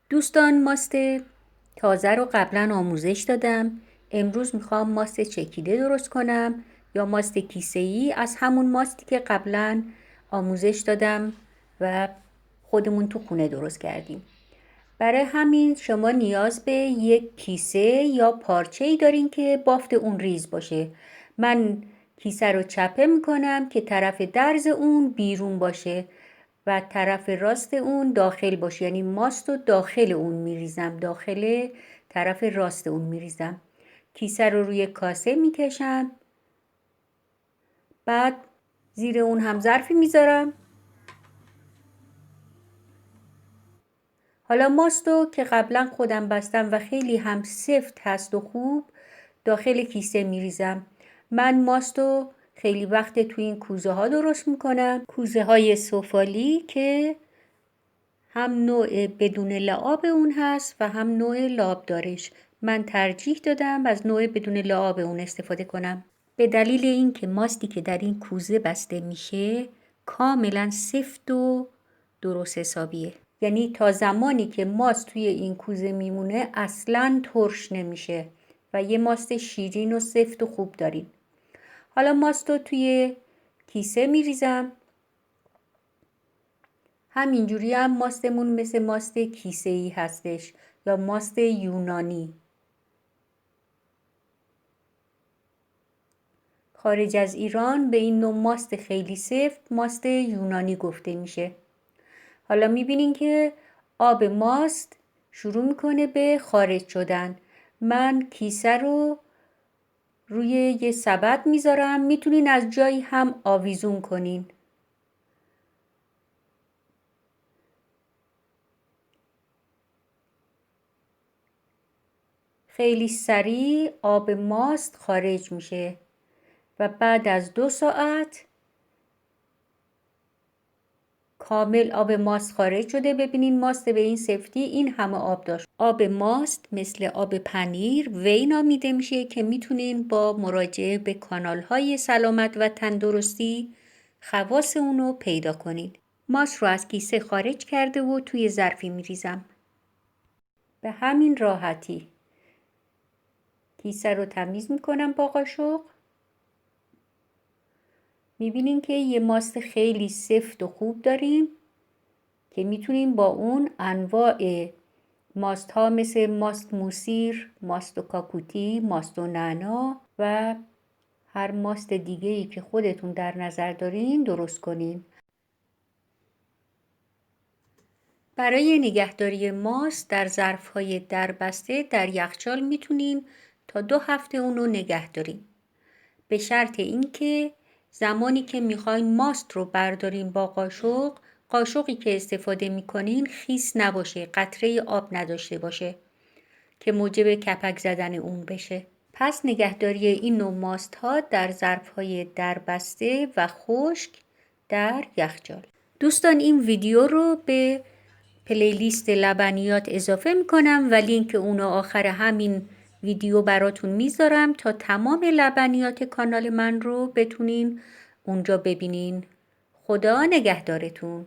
دوستان، ماست تازه رو قبلا آموزش دادم. امروز میخوام ماست چکیده درست کنم یا ماست کیسه‌ای از همون ماستی که قبلا آموزش دادم و خودمون تو خونه درست کردیم. برای همین شما نیاز به یک کیسه یا پارچه‌ای دارین که بافت اون ریز باشه. من کیسه رو چپه میکنم که طرف درز اون بیرون باشه و طرف راست اون داخل باشه، یعنی ماست رو داخل اون میریزم، داخل طرف راست اون میریزم. کیسه رو روی کاسه میکشم، بعد زیر اون هم ظرفی میذارم. حالا ماستو که قبلا خودم بستم و خیلی هم سفت هست و خوب داخل کیسه میریزم. من ماستو خیلی وقت تو این کوزه ها درست میکنم، کوزه های سفالی که هم نوع بدون لعاب اون هست و هم نوع لعاب دارش. من ترجیح دادم از نوع بدون لعاب اون استفاده کنم به دلیل اینکه ماستی که در این کوزه بسته میشه کاملا سفت و درست حسابیه. یعنی تا زمانی که ماست توی این کوزه میمونه اصلاً ترش نمیشه و یه ماست شیرین و سفت و خوب دارین. حالا ماست رو توی کیسه میریزم. همینجوری هم ماستمون مثل ماست کیسه‌ای هستش یا ماست یونانی. خارج از ایران به این نوع ماست خیلی سفت ماست یونانی گفته میشه. حالا میبینین که آب ماست شروع میکنه به خارج شدن. من کیسه رو روی یه سبد میذارم، میتونین از جایی هم آویزون کنین. خیلی سریع آب ماست خارج میشه و بعد از 2 ساعت کامل آب ماست خارج شده. ببینین ماست به این سفتی این همه آب داشت. آب ماست مثل آب پنیر وی نامیده میشه که میتونین با مراجعه به کانال های سلامت و تندرستی خواص اونو پیدا کنین. ماست رو از کیسه خارج کرده و توی ظرفی میریزم. به همین راحتی کیسه رو تمیز میکنم با قاشق. میبینین که یه ماست خیلی سفت و خوب داریم که میتونیم با اون انواع ماست ها مثل ماست موسیر، ماست و کاکوتی، ماست و نعنا و هر ماست دیگه ای که خودتون در نظر دارین درست کنین. برای نگهداری ماست در ظرف های دربسته در یخچال میتونین تا 2 هفته اونو نگه دارین. به شرط اینکه زمانی که میخواین ماست رو بردارین با قاشقی که استفاده میکنین خیس نباشه، قطره آب نداشته باشه که موجب کپک زدن اون بشه. پس نگهداری این نوع ماست ها در ظرف های دربسته و خشک در یخچال. دوستان، این ویدیو رو به پلیلیست لبنیات اضافه میکنم و لینک اونو آخر همین ویدیو براتون میذارم تا تمام لبنیات کانال من رو بتونین اونجا ببینین. خدا نگهدارتون.